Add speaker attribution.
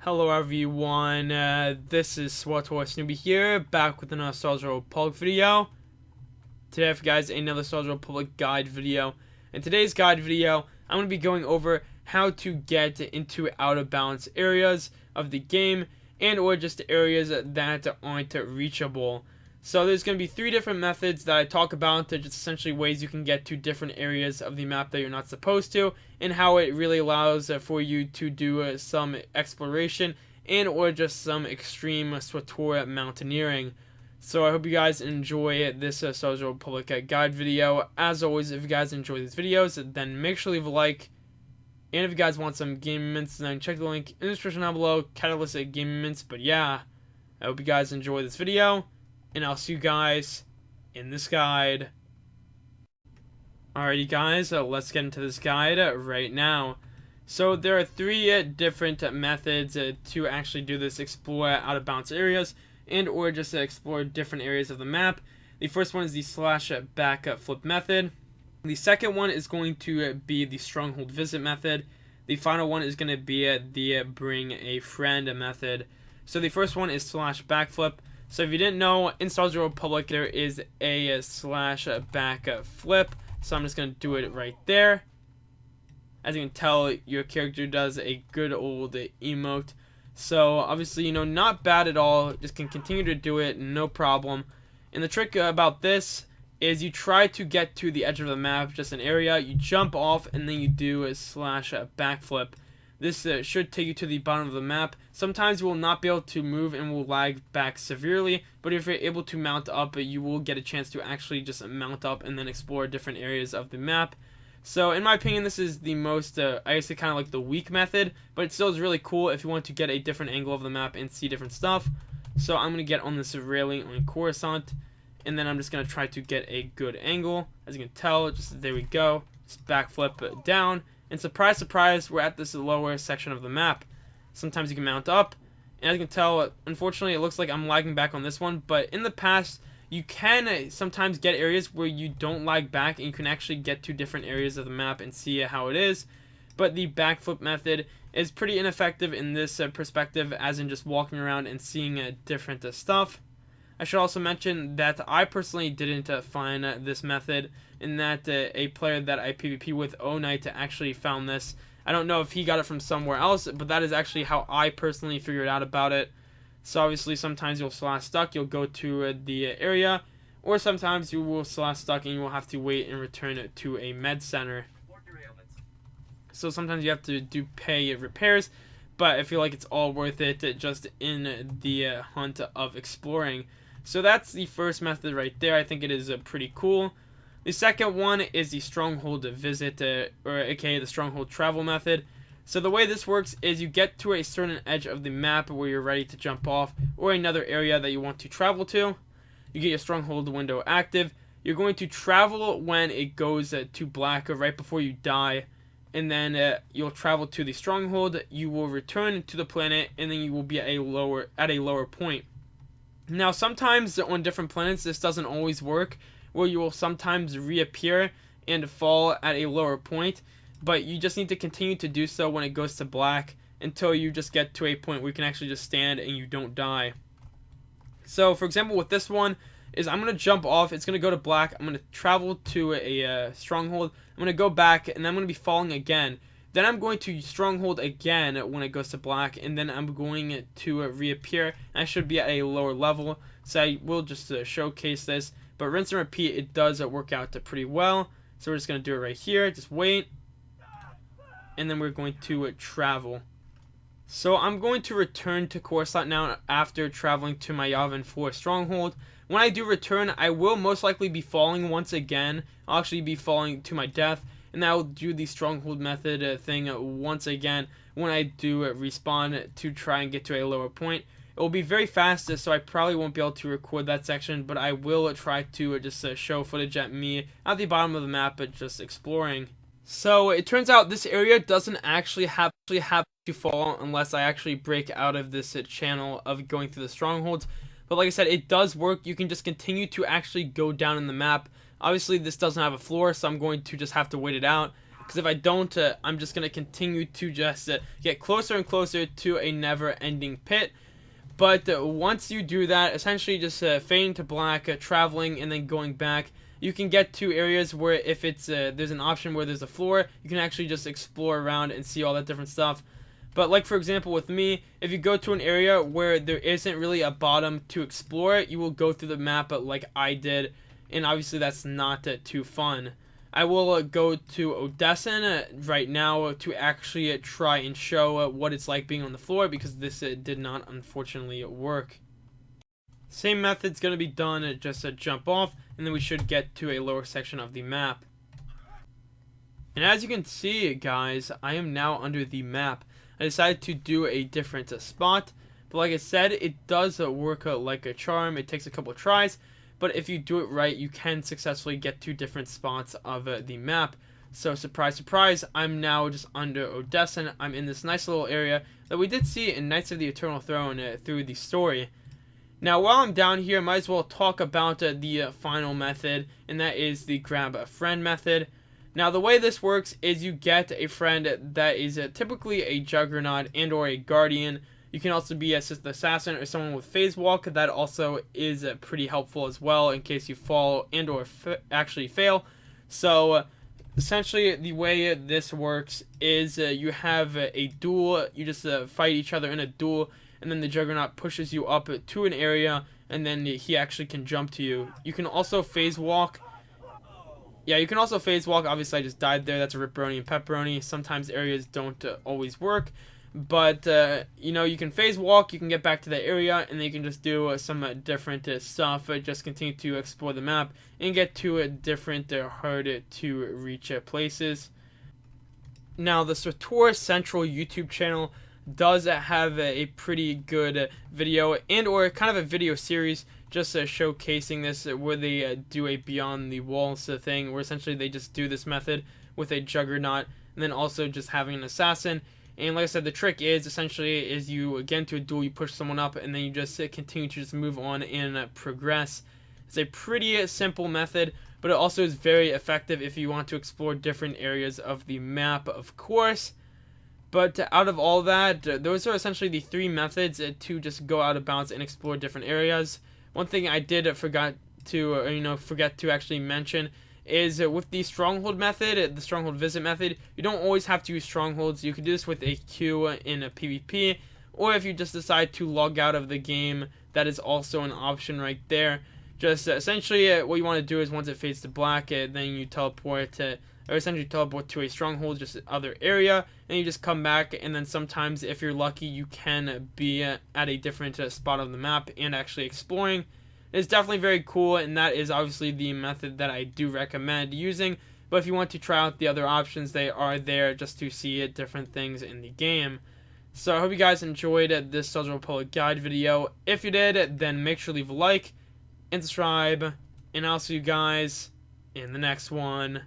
Speaker 1: Hello everyone, this is SWTOR Snoopy here, back with another Stronghold Republic video. Today I have guys another Stronghold Republic guide video. In today's guide video, I'm going to be going over how to get into out of balance areas of the game and or just areas that aren't reachable. So there's going to be 3 different methods that I talk about. They're just essentially ways you can get to different areas of the map that you're not supposed to, and how it really allows for you to do some exploration and or just some extreme SWTOR mountaineering. So I hope you guys enjoy this Stronghold Republic guide video. As always, if you guys enjoy these videos, then make sure to leave a like. And if you guys want some gaming mints, then check the link in the description down below, Catalyst Gaming Mints. But yeah, I hope you guys enjoy this video, and I'll see you guys in this guide. Alrighty guys, let's get into this guide right now. So there are 3 different methods to actually do this: explore out of bounds areas and or just explore different areas of the map. The first one is the /backflip method. The second one is going to be the Stronghold visit method. The final one is going to be the bring a friend method. So the first one is /backflip. So if you didn't know, in Stronghold Republic there is a /backflip. So I'm just going to do it right there. As you can tell, your character does a good old emote. So obviously, not bad at all. Just can continue to do it, no problem. And the trick about this is you try to get to the edge of the map, just an area, you jump off, and then you do a /backflip. This should take you to the bottom of the map. Sometimes you will not be able to move and will lag back severely, but if you're able to mount up, you will get a chance to actually just mount up and then explore different areas of the map. So in my opinion, this is the most, I guess, kind of like the weak method, but it still is really cool if you want to get a different angle of the map and see different stuff. So I'm going to get on this railing on Coruscant, and then I'm just going to try to get a good angle. As you can tell, just there we go, just backflip down. And surprise, surprise, we're at this lower section of the map. Sometimes you can mount up, and as you can tell, unfortunately, it looks like I'm lagging back on this one, but in the past, you can sometimes get areas where you don't lag back, and you can actually get to different areas of the map and see how it is. But the backflip method is pretty ineffective in this perspective, as in just walking around and seeing different stuff. I should also mention that I personally didn't find this method, in that a player that I PvP with, O-Knight, actually found this. I don't know if he got it from somewhere else, but that is actually how I personally figured out about it. So obviously sometimes you'll /stuck, you'll go to the area, or sometimes you will /stuck and you will have to wait and return it to a med center. So sometimes you have to pay repairs, but I feel like it's all worth it just in the hunt of exploring. So that's the first method right there. I think it is pretty cool. The second one is the Stronghold visit, or aka the Stronghold travel method. So the way this works is you get to a certain edge of the map where you're ready to jump off, or another area that you want to travel to. You get your Stronghold window active. You're going to travel when it goes to black, or right before you die. And then you'll travel to the Stronghold. You will return to the planet, and then you will be at a lower point. Now, sometimes on different planets, this doesn't always work, where you will sometimes reappear and fall at a lower point, but you just need to continue to do so when it goes to black until you just get to a point where you can actually just stand and you don't die. So, for example, with this one, is I'm going to jump off, it's going to go to black, I'm going to travel to a Stronghold, I'm going to go back, and then I'm going to be falling again. Then I'm going to Stronghold again when it goes to black, and then I'm going to reappear. I should be at a lower level, so I will just showcase this. But rinse and repeat, it does work out pretty well. So we're just going to do it right here. Just wait. And then we're going to travel. So I'm going to return to Coruscant now after traveling to my Yavin 4 Stronghold. When I do return, I will most likely be falling once again. I'll actually be falling to my death. And I will do the Stronghold method thing once again when I do respawn to try and get to a lower point. It will be very fast, so I probably won't be able to record that section, but I will try to just show footage at me at the bottom of the map, just exploring. So it turns out this area doesn't actually have to fall unless I actually break out of this channel of going through the Strongholds. But like I said, it does work. You can just continue to actually go down in the map. Obviously, this doesn't have a floor, so I'm going to just have to wait it out. because if I don't, I'm just going to continue to just get closer and closer to a never-ending pit. But once you do that, essentially just fading to black, traveling, and then going back, you can get to areas where if it's there's an option where there's a floor, you can actually just explore around and see all that different stuff. But like for example with me, if you go to an area where there isn't really a bottom to explore, you will go through the map like I did, and obviously that's not too fun. I will go to Odessa right now to actually try and show what it's like being on the floor, because this did not unfortunately work. Same method's going to be done, just jump off, and then we should get to a lower section of the map. And as you can see guys, I am now under the map. I decided to do a different spot, but like I said, it does work like a charm. It takes a couple tries, but if you do it right, you can successfully get to different spots of the map. So surprise, surprise, I'm now just under Odessa, and I'm in this nice little area that we did see in Knights of the Eternal Throne through the story. Now while I'm down here, I might as well talk about the final method, and that is the grab a friend method. Now the way this works is you get a friend that is typically a Juggernaut and or a Guardian. You can also be a Sith Assassin or someone with Phase Walk. That also is pretty helpful as well in case you fall and or actually fail. So essentially the way this works is you have a duel. You just fight each other in a duel, and then the Juggernaut pushes you up to an area, and then he actually can jump to you. You can also Phase Walk. Yeah, you can also Phase Walk. Obviously, I just died there. That's a Ripperoni and Pepperoni. Sometimes areas don't always work. But, you know, you can Phase Walk. You can get back to that area. And then you can just do some different stuff. Just continue to explore the map. And get to different hard-to-reach places. Now, the SWTOR Central YouTube channel does have a pretty good video. And or kind of a video series just showcasing this, where they do a Beyond the Walls thing, where essentially they just do this method with a Juggernaut, and then also just having an Assassin. And like I said, the trick is essentially is you get into a duel, you push someone up, and then you just continue to just move on and progress. It's a pretty simple method, but it also is very effective if you want to explore different areas of the map, of course. But out of all that, those are essentially the three methods to just go out of bounds and explore different areas. One thing I did forget to actually mention is with the Stronghold method, the Stronghold Visit method, you don't always have to use Strongholds. You can do this with a Q in a PvP, or if you just decide to log out of the game, that is also an option right there. Just essentially what you want to do is once it fades to black, then you teleport to, or essentially teleport to a Stronghold, just other area, and you just come back, and then sometimes if you're lucky you can be at a different spot of the map and actually exploring. It's definitely very cool, and that is obviously the method that I do recommend using. But if you want to try out the other options, they are there just to see different things in the game. So I hope you guys enjoyed this Soldier Republic guide video. If you did, then make sure to leave a like and subscribe, and I'll see you guys in the next one.